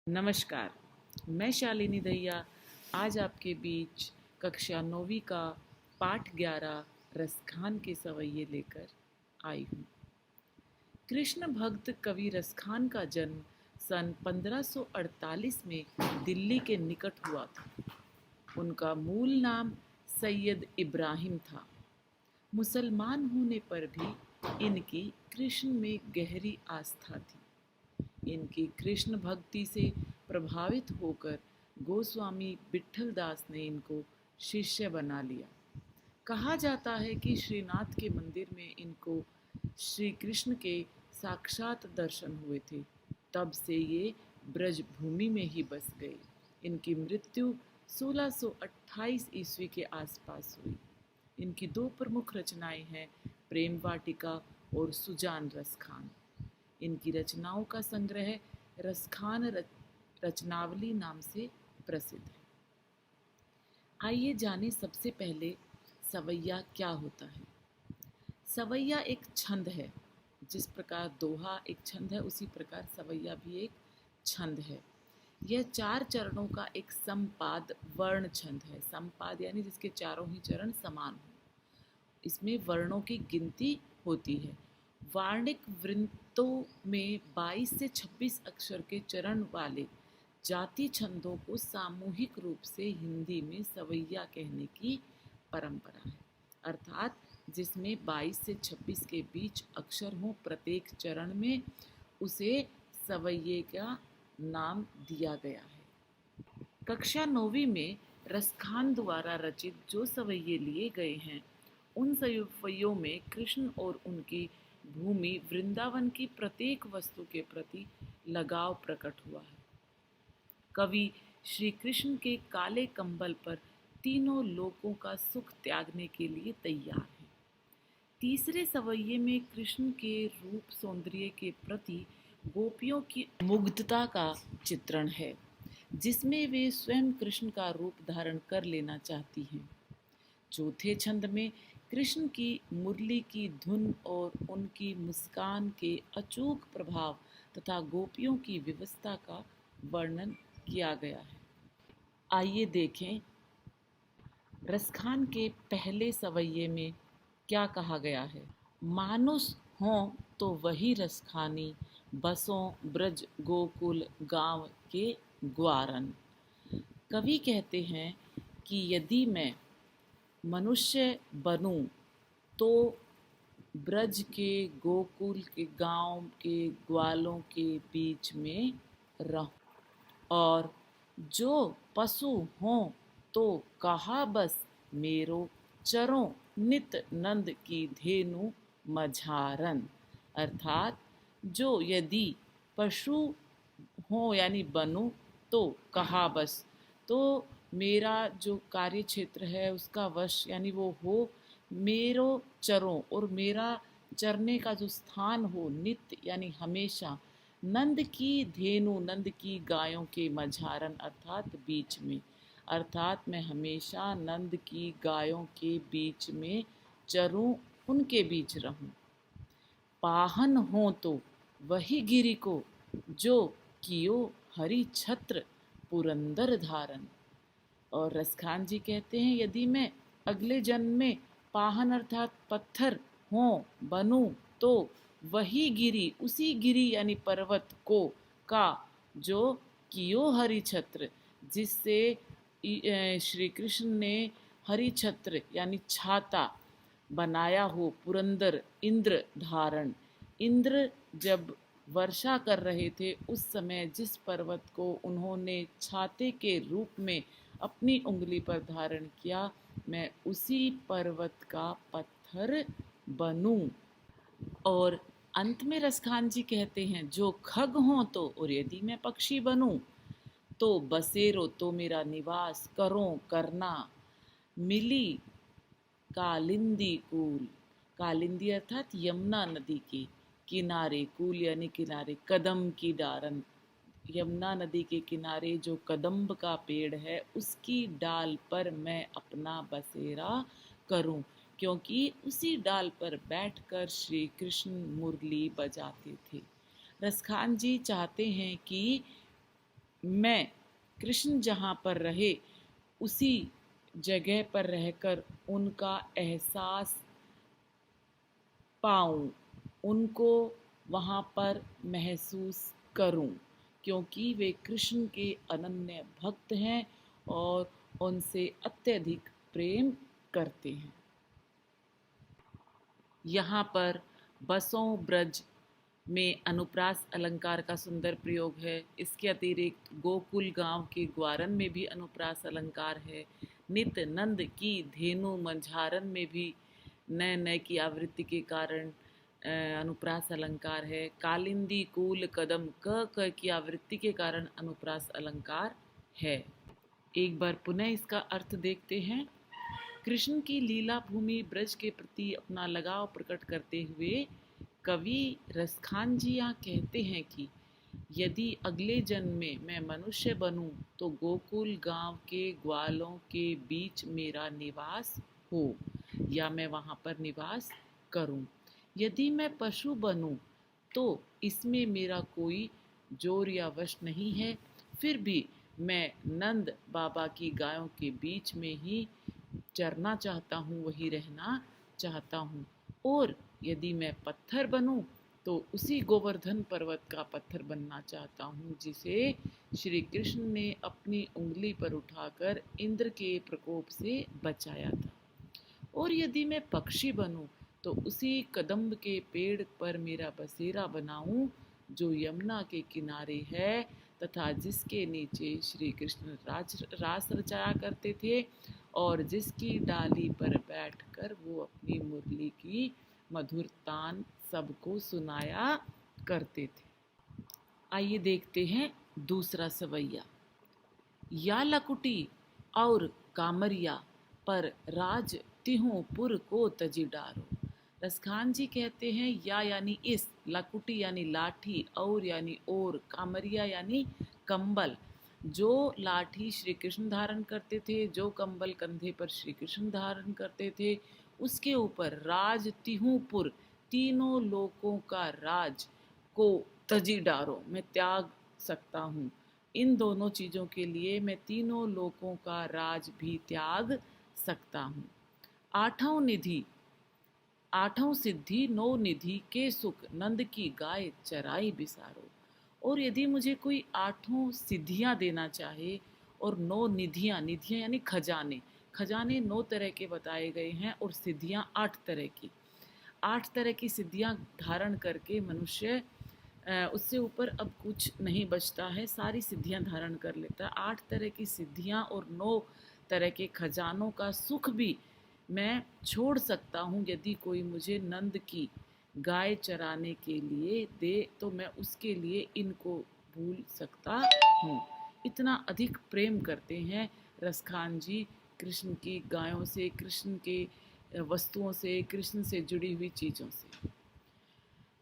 नमस्कार, मैं शालिनी दहिया आज आपके बीच कक्षा 9वीं का पाठ 11 रसखान के सवैये लेकर आई हूँ। कृष्ण भक्त कवि रसखान का जन्म सन 1548 में दिल्ली के निकट हुआ था। उनका मूल नाम सैयद इब्राहिम था। मुसलमान होने पर भी इनकी कृष्ण में गहरी आस्था थी। इनकी कृष्ण भक्ति से प्रभावित होकर गोस्वामी विट्ठल दास ने इनको शिष्य बना लिया। कहा जाता है कि श्रीनाथ के मंदिर में इनको श्री कृष्ण के साक्षात दर्शन हुए थे। तब से ये ब्रज भूमि में ही बस गए। इनकी मृत्यु 1628 ईस्वी के आसपास हुई। इनकी दो प्रमुख रचनाएं हैं, प्रेम वाटिका और सुजान रसखान। इनकी रचनाओं का संग्रह रसखान रचनावली नाम से प्रसिद्ध है। आइए जानें सबसे पहले सवैया क्या होता है। सवैया एक छंद है। जिस प्रकार दोहा एक छंद है, उसी प्रकार सवैया भी एक छंद है। यह 4 चरणों का एक समपाद वर्ण छंद है। समपाद यानी जिसके चारों ही चरण समान हो। इसमें वर्णों की गिनती होती है। वार्णिक वृत्तों में 22 से 26 अक्षर के चरण वाले जाति छंदों को सामूहिक रूप से हिंदी में सवैया कहने की परंपरा है। अर्थात जिसमें 22 से 26 के बीच अक्षर हों प्रत्येक चरण में, उसे सवैये का नाम दिया गया है। कक्षा 9वीं में रसखान द्वारा रचित जो सवैये लिए गए हैं, उन सवैयों में कृष्ण और उनकी भूमि वृंदावन की प्रत्येक वस्तु के प्रति लगाव प्रकट हुआ है। कवि श्री कृष्ण के काले कंबल पर तीनों लोकों का सुख त्यागने के लिए तैयार है। तीसरे सवैये में कृष्ण के रूप सौंदर्य के प्रति गोपियों की मुग्धता का चित्रण है, जिसमें वे स्वयं कृष्ण का रूप धारण कर लेना चाहती हैं। चौथे छंद में कृष्ण की मुरली की धुन और उनकी मुस्कान के अचूक प्रभाव तथा गोपियों की व्यवस्था का वर्णन किया गया है। आइए देखें रसखान के पहले सवैये में क्या कहा गया है। मानुष हों तो वही रसखानी, बसों ब्रज गोकुल गांव के ग्वारन। कवि कहते हैं कि यदि मैं मनुष्य बनूं तो ब्रज के गोकुल के गांव के ग्वालों के बीच में रहूं, और जो पशु हों तो कहा बस मेरो चरों नित नंद की धेनु मझारन। अर्थात जो यदि पशु हो यानी बनूं तो कहा बस, तो मेरा जो कार्य क्षेत्र है उसका वश यानी वो हो मेरो चरों, और मेरा चरने का जो स्थान हो नित्य यानी हमेशा, नंद की धेनु नंद की गायों के मझारन अर्थात बीच में। अर्थात मैं हमेशा नंद की गायों के बीच में चरूं, उनके बीच रहूं। पाहन हो तो वही गिरि को, जो कियो हरि छत्र पुरंदर धारन। और रसखान जी कहते हैं यदि मैं अगले जन्म में पाहन अर्थात पत्थर हो बनूं तो वही गिरी, उसी गिरी यानी पर्वत को का, जो कियो हरि छत्र, जिससे श्री कृष्ण ने हरि छत्र यानी छाता बनाया हो, पुरंदर इंद्र धारण। इंद्र जब वर्षा कर रहे थे उस समय जिस पर्वत को उन्होंने छाते के रूप में अपनी उंगली पर धारण किया, मैं उसी पर्वत का पत्थर बनूं। और अंत में रसखान जी कहते हैं जो खग हों तो, और यदि मैं पक्षी बनूं तो बसेरो तो मेरा निवास करो करना, मिली कालिंदी कूल। कालिंदी अर्थात यमुना नदी के किनारे, कूल यानी किनारे, कदम की डारन। यमुना नदी के किनारे जो कदम्ब का पेड़ है उसकी डाल पर मैं अपना बसेरा करूं, क्योंकि उसी डाल पर बैठकर श्री कृष्ण मुरली बजाते थे। रसखान जी चाहते हैं कि मैं कृष्ण जहाँ पर रहे उसी जगह पर रहकर उनका एहसास पाऊं, उनको वहाँ पर महसूस करूं, क्योंकि वे कृष्ण के अनन्य भक्त हैं और उनसे अत्यधिक प्रेम करते हैं। यहाँ पर बसों ब्रज में अनुप्रास अलंकार का सुंदर प्रयोग है। इसके अतिरिक्त गोकुल गांव के ग्वारन में भी अनुप्रास अलंकार है। नित नंद की धेनु मंझारन में भी नए नए की आवृत्ति के कारण अनुप्रास अलंकार है। कालिंदी कूल कदम क की आवृत्ति के कारण अनुप्रास अलंकार है। एक बार पुनः इसका अर्थ देखते हैं। कृष्ण की लीला भूमि ब्रज के प्रति अपना लगाव प्रकट करते हुए कवि रसखान जी यहाँ कहते हैं कि यदि अगले जन्म में मैं मनुष्य बनूं तो गोकुल गांव के ग्वालों के बीच मेरा निवास हो या मैं वहाँ पर निवास करूं। यदि मैं पशु बनूं तो इसमें मेरा कोई जोर या वश नहीं है, फिर भी मैं नंद बाबा की गायों के बीच में ही चरना चाहता हूँ, वही रहना चाहता हूँ। और यदि मैं पत्थर बनूं तो उसी गोवर्धन पर्वत का पत्थर बनना चाहता हूँ जिसे श्री कृष्ण ने अपनी उंगली पर उठाकर इंद्र के प्रकोप से बचाया था। और यदि मैं पक्षी बनूं तो उसी कदम्ब के पेड़ पर मेरा बसेरा बनाऊं जो यमुना के किनारे है तथा जिसके नीचे श्री कृष्ण रास रचाया करते थे और जिसकी डाली पर बैठकर वो अपनी मुरली की मधुर तान सबको सुनाया करते थे। आइए देखते हैं दूसरा सवैया। या लकुटी और कामरिया पर राज तिहु पुर को तजी डारो। रसखान जी कहते हैं या यानी इस, लकुटी यानी लाठी, और यानी और, कामरिया यानी कंबल। जो लाठी श्री कृष्ण धारण करते थे, जो कंबल कंधे पर श्री कृष्ण धारण करते थे, उसके ऊपर राज तिहुपुर, तीनों लोकों का राज को तजी डारो, मैं त्याग सकता हूँ। इन दोनों चीज़ों के लिए मैं तीनों लोकों का राज भी त्याग सकता हूँ। आठों निधि, आठों सिद्धि नौ निधि के सुख, नंद की गाय चराई बिसारो। और यदि मुझे कोई आठों सिद्धियां देना चाहे और नौ निधियां, निधियां यानी खजाने, खजाने 9 तरह के बताए गए हैं और सिद्धियां 8 तरह की, 8 तरह की सिद्धियां धारण करके मनुष्य उससे ऊपर अब कुछ नहीं बचता है, सारी सिद्धियां धारण कर लेता है। 8 तरह की सिद्धियां और 9 तरह के खजानों का सुख भी मैं छोड़ सकता हूँ। यदि कोई मुझे नंद की गाय चराने के लिए दे तो मैं उसके लिए इनको भूल सकता हूँ। इतना अधिक प्रेम करते हैं रसखान जी कृष्ण की गायों से, कृष्ण के वस्तुओं से, कृष्ण से जुड़ी हुई चीज़ों से।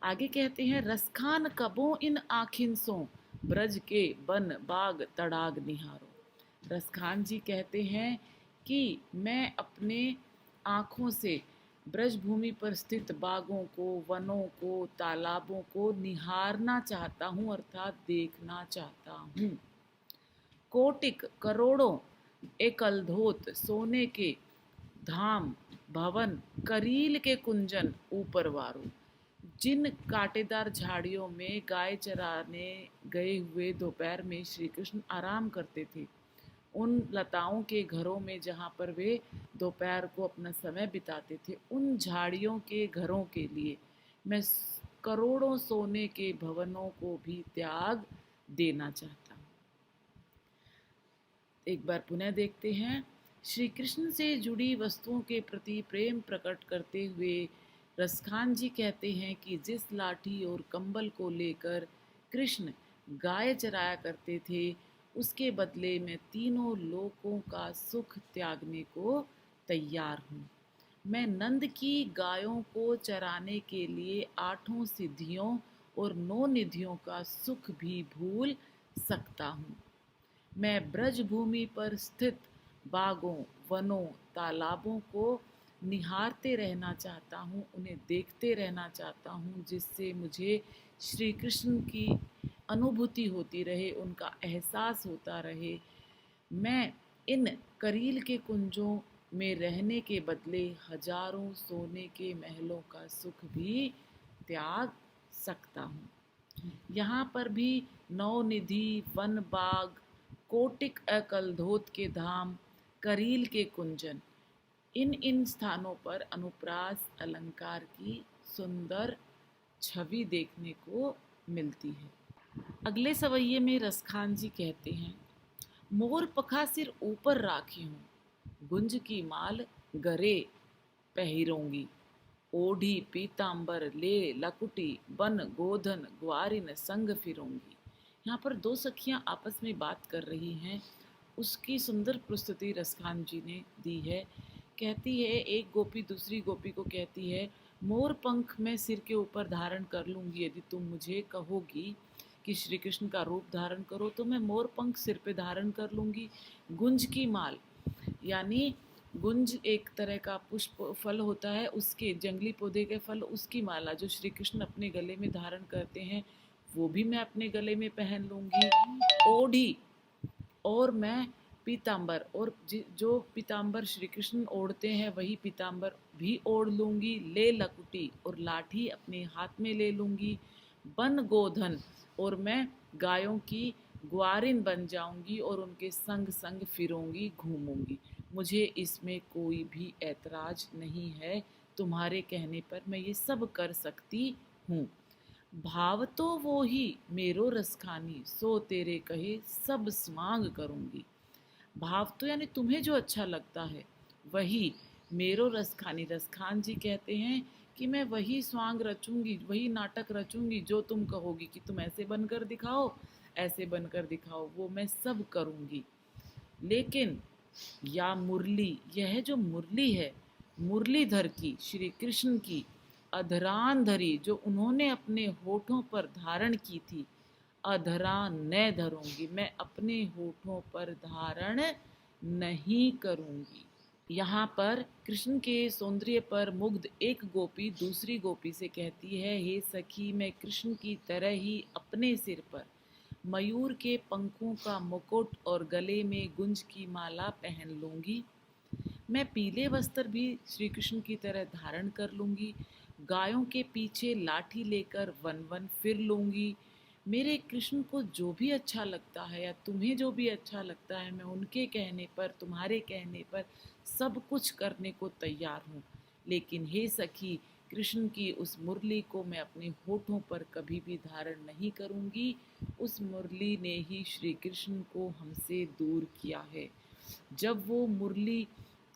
आगे कहते हैं रसखान कबो इन आखिन सो, ब्रज के बन बाग तड़ाग निहारो। रसखान जी कहते हैं कि मैं अपने आँखों से ब्रज भूमि पर स्थित बागों को, वनों को, तालाबों को निहारना चाहता हूँ, अर्थात देखना चाहता हूँ। कोटिक करोड़ों एकलधोत सोने के धाम भवन, करील के कुंजन ऊपर वारो। जिन कांटेदार झाड़ियों में गाय चराने गए हुए दोपहर में श्री कृष्ण आराम करते थे, उन लताओं के घरों में जहाँ पर वे दोपहर को अपना समय बिताते थे, उन झाड़ियों के घरों के लिए मैं करोड़ों सोने के भवनों को भी त्याग देना चाहता हूँ। एक बार पुनः देखते हैं। श्री कृष्ण से जुड़ी वस्तुओं के प्रति प्रेम प्रकट करते हुए रसखान जी कहते हैं कि जिस लाठी और कंबल को लेकर कृष्ण गाय चराया करते थे, उसके बदले में तीनों लोकों का सुख त्यागने को तैयार हूँ। मैं नंद की गायों को चराने के लिए आठों सिद्धियों और 9 निधियों का सुख भी भूल सकता हूँ। मैं ब्रज भूमि पर स्थित बागों, वनों, तालाबों को निहारते रहना चाहता हूँ, उन्हें देखते रहना चाहता हूँ, जिससे मुझे श्री कृष्ण की अनुभूति होती रहे, उनका एहसास होता रहे। मैं इन करील के कुंजों में रहने के बदले हजारों सोने के महलों का सुख भी त्याग सकता हूँ। यहाँ पर भी नवनिधि, वन बाग, कोटिक अकलधोत के धाम, करील के कुंजन, इन इन स्थानों पर अनुप्रास अलंकार की सुंदर छवि देखने को मिलती है। अगले सवैये में रसखान जी कहते हैं, मोर पखा सिर ऊपर राखी हूँ, गुंज की माल गरे पहिरोंगी, ओढ़ी पीतांबर ले लकुटी, बन गोधन ग्वारिन संग फिरोंगी। यहाँ पर दो सखियाँ आपस में बात कर रही हैं, उसकी सुंदर प्रस्तुति रसखान जी ने दी है। कहती है, एक गोपी दूसरी गोपी को कहती है, मोर पंख मैं सिर के ऊपर धारण कर लूँगी, यदि तुम मुझे कहोगी कि श्री कृष्ण का रूप धारण करो तो मैं मोर पंख सिर पे धारण कर लूँगी। गुंज की माल, यानी गुंज एक तरह का पुष्प फल होता है, उसके जंगली पौधे के फल, उसकी माला जो श्री कृष्ण अपने गले में धारण करते हैं वो भी मैं अपने गले में पहन लूँगी। ओढ़ी, और मैं पीतांबर, और जो पीतांबर श्री कृष्ण ओढ़ते हैं वही पीतांबर भी ओढ़ लूँगी। ले लकुटी, और लाठी अपने हाथ में ले लूँगी। बन गोधन, और मैं गायों की ग्वारिन बन जाऊंगी और उनके संग संग फिरूंगी, घूमूंगी। मुझे इसमें कोई भी ऐतराज नहीं है, तुम्हारे कहने पर मैं ये सब कर सकती हूँ। भाव तो वो ही मेरो रसखानी, सो तेरे कहे सब स्वांग करूंगी। भाव तो यानी तुम्हें जो अच्छा लगता है वही मेरो रसखानी। रसखान जी कहते हैं कि मैं वही स्वांग रचूंगी, वही नाटक रचूंगी जो तुम कहोगी कि तुम ऐसे बनकर दिखाओ, ऐसे बनकर दिखाओ, वो मैं सब करूंगी। लेकिन या मुरली, यह जो मुरली है, मुरलीधर की, श्री कृष्ण की अधरान धरी, जो उन्होंने अपने होठों पर धारण की थी, अधरान न धरूंगी, मैं अपने होठों पर धारण नहीं करूंगी। यहाँ पर कृष्ण के सौंदर्य पर मुग्ध एक गोपी दूसरी गोपी से कहती है, हे सखी, मैं कृष्ण की तरह ही अपने सिर पर मयूर के पंखों का मुकुट और गले में गुंज की माला पहन लूंगी। मैं पीले वस्त्र भी श्री कृष्ण की तरह धारण कर लूंगी। गायों के पीछे लाठी लेकर वन वन फिर लूंगी। मेरे कृष्ण को जो भी अच्छा लगता है या तुम्हें जो भी अच्छा लगता है, मैं उनके कहने पर, तुम्हारे कहने पर सब कुछ करने को तैयार हूँ। लेकिन हे सखी, कृष्ण की उस मुरली को मैं अपने होठों पर कभी भी धारण नहीं करूँगी। उस मुरली ने ही श्री कृष्ण को हमसे दूर किया है। जब वो मुरली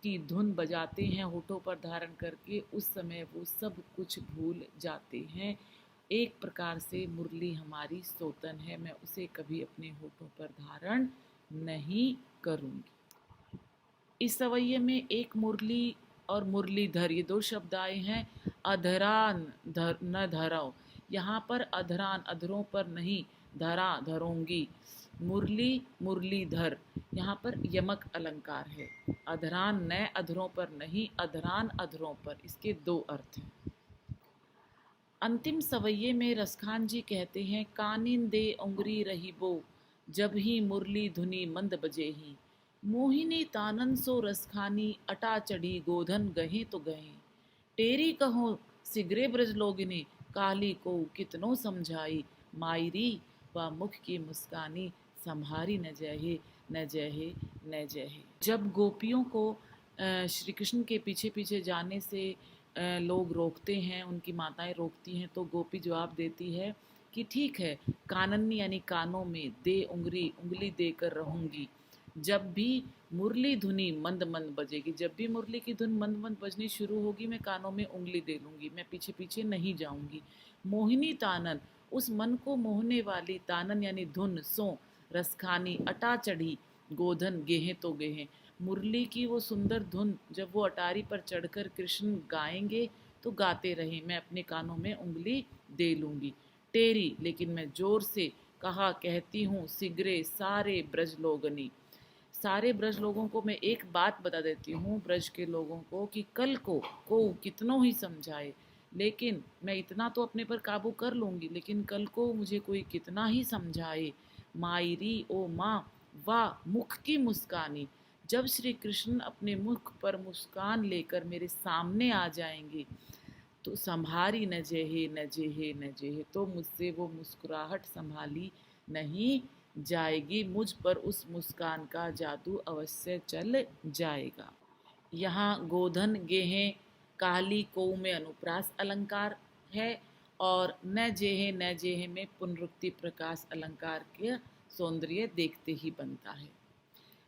की धुन बजाते हैं होठों पर धारण करके, उस समय वो सब कुछ भूल जाते हैं। एक प्रकार से मुरली हमारी सोतन है, मैं उसे कभी अपने होठों पर धारण नहीं करूँगी। इस सवैये में एक मुरली और मुरलीधर, ये दो शब्द आए हैं। अधरान धर न धरो, यहाँ पर अधरान अधरों पर नहीं, धरा धरूंगी। मुरली मुरलीधर, यहाँ पर यमक अलंकार है। अधरान न अधरों पर नहीं, अधरान अधरों पर, इसके दो अर्थ हैं। अंतिम सवैये में रसखान जी कहते हैं, कानिन दे उंगरी रही बो, जब ही मुरली धुनी मंद बजे ही, मोहिनी तानन सो रसखानी, अटा चढ़ी गोधन गहे तो गहे, टेरी कहो सिगरे ब्रज लोगिनी, काली को कितनो समझाई, मायरी व मुख की मुस्कानी, संभारी न जहे न जहे न जहे। जब गोपियों को श्री कृष्ण के पीछे पीछे जाने से लोग रोकते हैं, उनकी माताएं रोकती हैं, तो गोपी जवाब देती है कि ठीक है, कानन्नी यानी कानों में, दे उंगली, उंगली देकर रहूंगी। जब भी मुरली धुनी मंद मंद बजेगी, जब भी मुरली की धुन मंद मंद बजनी शुरू होगी, मैं कानों में उंगली दे लूंगी, मैं पीछे पीछे नहीं जाऊंगी। मोहिनी तानन, उस मन को मोहने वाली, तानन यानी धुन, सो रसखानी, अटा चढ़ी, गोधन गेहे तो गेहे, मुरली की वो सुंदर धुन जब वो अटारी पर चढ़कर कृष्ण गाएंगे तो गाते रहे, मैं अपने कानों में उंगली दे लूंगी। टेरी, लेकिन मैं जोर से कहा कहती हूँ, सिगरे सारे ब्रज लोगनी, सारे ब्रज लोगों को मैं एक बात बता देती हूँ, ब्रज के लोगों को, कि कल को कितनों ही समझाए, लेकिन मैं इतना तो अपने पर काबू कर लूँगी, लेकिन कल को मुझे कोई कितना ही समझाए, मायरी ओ माँ वाह मुख की मुस्कानी, जब श्री कृष्ण अपने मुख पर मुस्कान लेकर मेरे सामने आ जाएंगे तो संभारी न जेहे न जेहे न जेहे, तो मुझसे वो मुस्कुराहट संभाली नहीं जाएगी, मुझ पर उस मुस्कान का जादू अवश्य चल जाएगा। यहाँ गोधन गेहें काली कोउ में अनुप्रास अलंकार है, और न जेहे न जेहे में पुनरुक्ति प्रकाश अलंकार के सौंदर्य देखते ही बनता है।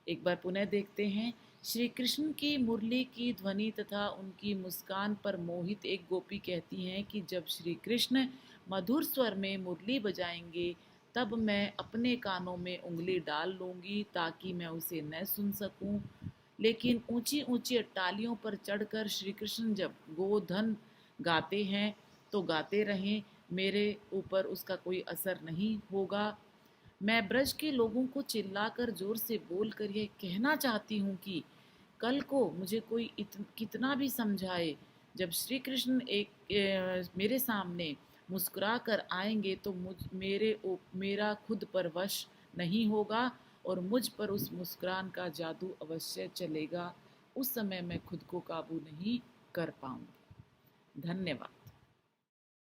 एक बार पुनः देखते हैं। श्री कृष्ण की मुरली की ध्वनि तथा उनकी मुस्कान पर मोहित एक गोपी कहती हैं कि जब श्री कृष्ण मधुर स्वर में मुरली बजाएंगे तब मैं अपने कानों में उंगली डाल लूँगी ताकि मैं उसे न सुन सकूं। लेकिन ऊंची ऊंची अट्टालियों पर चढ़कर श्री कृष्ण जब गोधन गाते हैं तो गाते रहें, मेरे ऊपर उसका कोई असर नहीं होगा। मैं ब्रज के लोगों को चिल्लाकर जोर से बोलकर यह कहना चाहती हूँ कि कल को मुझे कोई कितना भी समझाए, जब श्री कृष्ण मेरे सामने मुस्कुरा कर आएंगे तो मेरा खुद पर वश नहीं होगा और मुझ पर उस मुस्कुरान का जादू अवश्य चलेगा। उस समय मैं खुद को काबू नहीं कर पाऊंगी। धन्यवाद।